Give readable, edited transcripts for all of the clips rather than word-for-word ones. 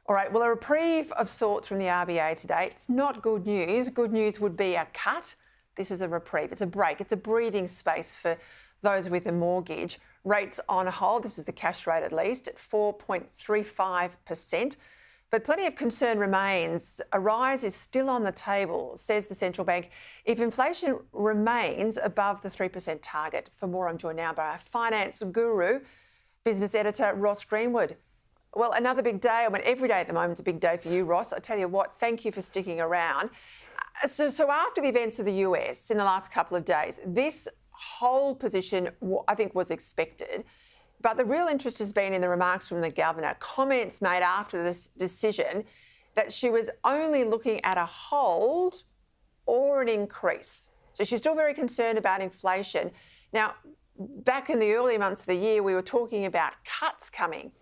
All right, well, a reprieve of sorts from the RBA today. It's not good news. Good news would be a cut. This is a reprieve. It's a break. It's a breathing space for those with a mortgage. Rates on hold, this is the cash rate at least, at 4.35%. But plenty of concern remains. A rise is still on the table, says the central bank, if inflation remains above the 3% target. For more, I'm joined now by our finance guru, Business Editor Ross Greenwood. Well, another big day. I mean, every day at the moment is a big day for you, Ross. I tell you what, thank you for sticking around. So after the events of the US in the last couple of days, this whole position, I think, was expected. But the real interest has been in the remarks from the governor, comments made after this decision that she was only looking at a hold or an increase. So she's still very concerned about inflation. Now, back in the early months of the year, we were talking about cuts coming.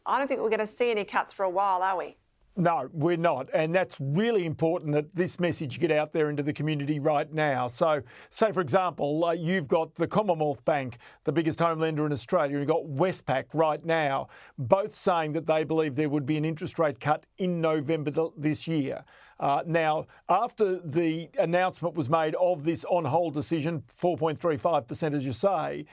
I don't think we're going to see any cuts for a while, are we? No, we're not. And that's really important that this message get out there into the community right now. So, say, for example, you've got the Commonwealth Bank, the biggest home lender in Australia. You've got Westpac right now, both saying that they believe there would be an interest rate cut in November this year. Now, after the announcement was made of this on-hold decision, 4.35%, as you say,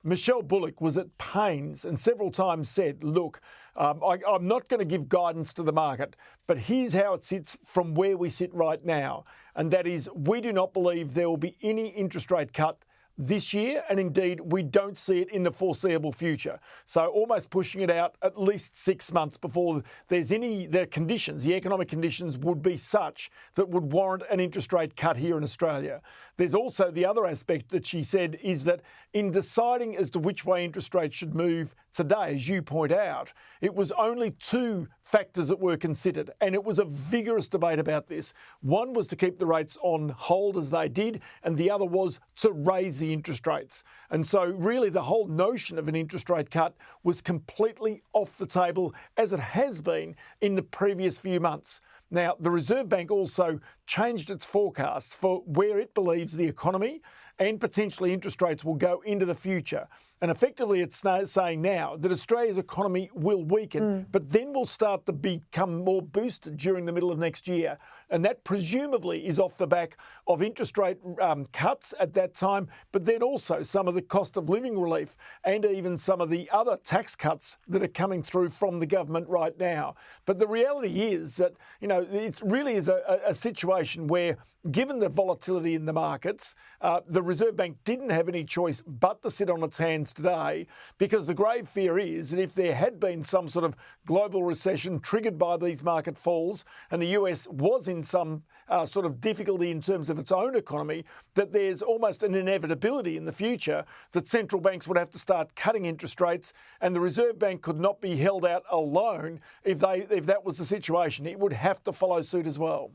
Michele Bullock was at pains and several times said, look, I'm not going to give guidance to the market, but here's how it sits from where we sit right now. And that is, we do not believe there will be any interest rate cut this year, and indeed we don't see it in the foreseeable future. So almost pushing it out at least 6 months before there's the economic conditions would be such that would warrant an interest rate cut here in Australia. There's also the other aspect that she said is that in deciding as to which way interest rates should move today, as you point out, it was only two factors that were considered, and it was a vigorous debate about this. One was to keep the rates on hold as they did, and the other was to raise the interest rates. And so really the whole notion of an interest rate cut was completely off the table, as it has been in the previous few months. Now, the Reserve Bank also changed its forecasts for where it believes the economy and potentially interest rates will go into the future. And effectively it's saying now that Australia's economy will weaken, but then will start to become more boosted during the middle of next year. And that presumably is off the back of interest rate cuts at that time, but then also some of the cost of living relief and even some of the other tax cuts that are coming through from the government right now. But the reality is that, it really is a situation where, given the volatility in the markets, the Reserve Bank didn't have any choice but to sit on its hands today, because the grave fear is that if there had been some sort of global recession triggered by these market falls and the US was in some sort of difficulty in terms of its own economy, that there's almost an inevitability in the future that central banks would have to start cutting interest rates, and the Reserve Bank could not be held out alone if that was the situation. It would have to follow suit as well.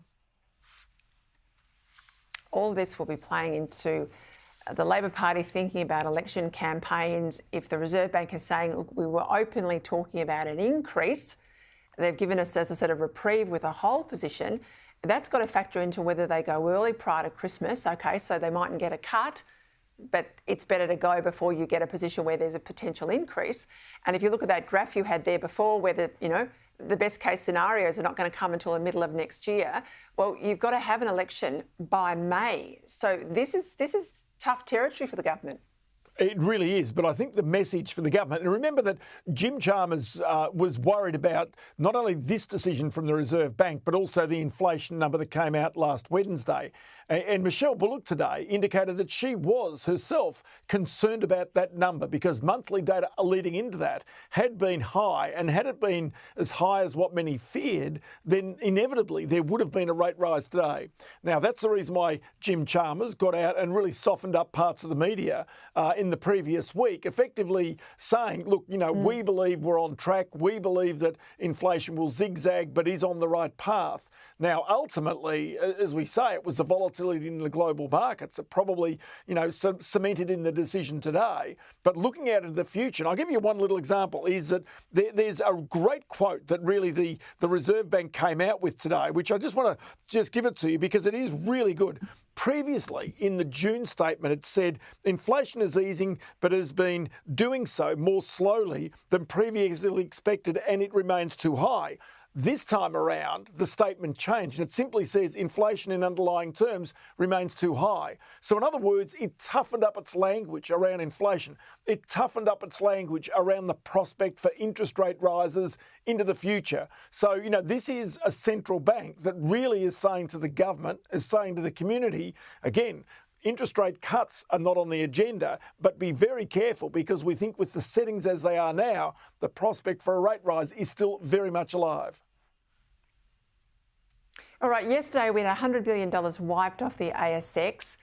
All of this will be playing into the Labor Party thinking about election campaigns. If the Reserve Bank is saying, look, we were openly talking about an increase, they've given us, as I said, a reprieve with a hold position, that's got to factor into whether they go early prior to Christmas. OK, so they mightn't get a cut, but it's better to go before you get a position where there's a potential increase. And if you look at that graph you had there before, where the best case scenarios are not going to come until the middle of next year, well, you've got to have an election by May. So this is tough territory for the government. It really is, but I think the message for the government, and remember that Jim Chalmers was worried about not only this decision from the Reserve Bank, but also the inflation number that came out last Wednesday. And Michele Bullock today indicated that she was herself concerned about that number, because monthly data leading into that had been high, and had it been as high as what many feared, then inevitably there would have been a rate rise today. Now, that's the reason why Jim Chalmers got out and really softened up parts of the media in the previous week, effectively saying, look, we believe we're on track. We believe that inflation will zigzag, but is on the right path. Now, ultimately, as we say, it was the volatility in the global markets that probably, cemented in the decision today. But looking out into the future, and I'll give you one little example, is that there's a great quote that really the Reserve Bank came out with today, which I just want to give it to you because it is really good. Previously, in the June statement, it said inflation is easing, but has been doing so more slowly than previously expected, and it remains too high. This time around, the statement changed, and it simply says inflation in underlying terms remains too high. So in other words, it toughened up its language around inflation. It toughened up its language around the prospect for interest rate rises into the future. So, this is a central bank that really is saying to the government, is saying to the community, again, interest rate cuts are not on the agenda, but be very careful, because we think with the settings as they are now, the prospect for a rate rise is still very much alive. All right, yesterday we had $100 billion wiped off the ASX.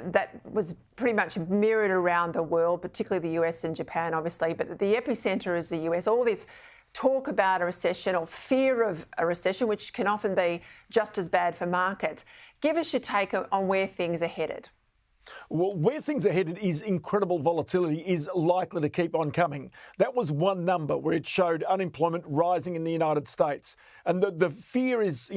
That was pretty much mirrored around the world, particularly the US and Japan, obviously, but the epicenter is the US. All this talk about a recession or fear of a recession, which can often be just as bad for markets. Give us your take on where things are headed. Well, where things are headed is incredible volatility is likely to keep on coming. That was one number where it showed unemployment rising in the United States. And the fear is,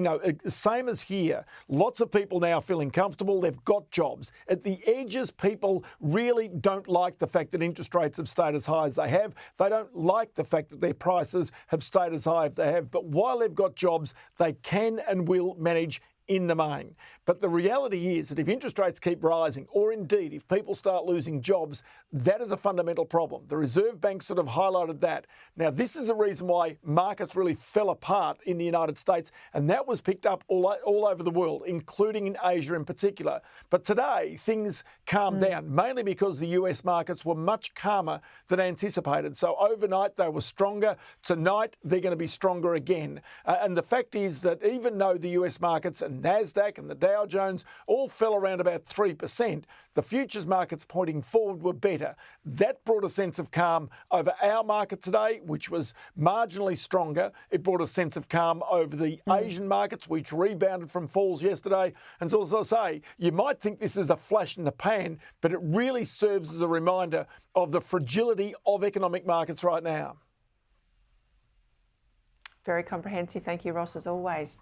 same as here. Lots of people now feeling comfortable. They've got jobs. At the edges, people really don't like the fact that interest rates have stayed as high as they have. They don't like the fact that their prices have stayed as high as they have. But while they've got jobs, they can and will manage in the main. But the reality is that if interest rates keep rising, or indeed if people start losing jobs, that is a fundamental problem. The Reserve Bank sort of highlighted that. Now, this is a reason why markets really fell apart in the United States, and that was picked up all over the world, including in Asia in particular. But today, things calmed down, mainly because the US markets were much calmer than anticipated. So overnight, they were stronger. Tonight, they're going to be stronger again. And the fact is that even though the US markets and NASDAQ and the Dow Jones all fell around about 3%, the futures markets pointing forward were better. That brought a sense of calm over our market today, which was marginally stronger. It brought a sense of calm over the Asian markets, which rebounded from falls yesterday. And so, as I say, you might think this is a flash in the pan, but it really serves as a reminder of the fragility of economic markets right now. Very comprehensive. Thank you, Ross, as always.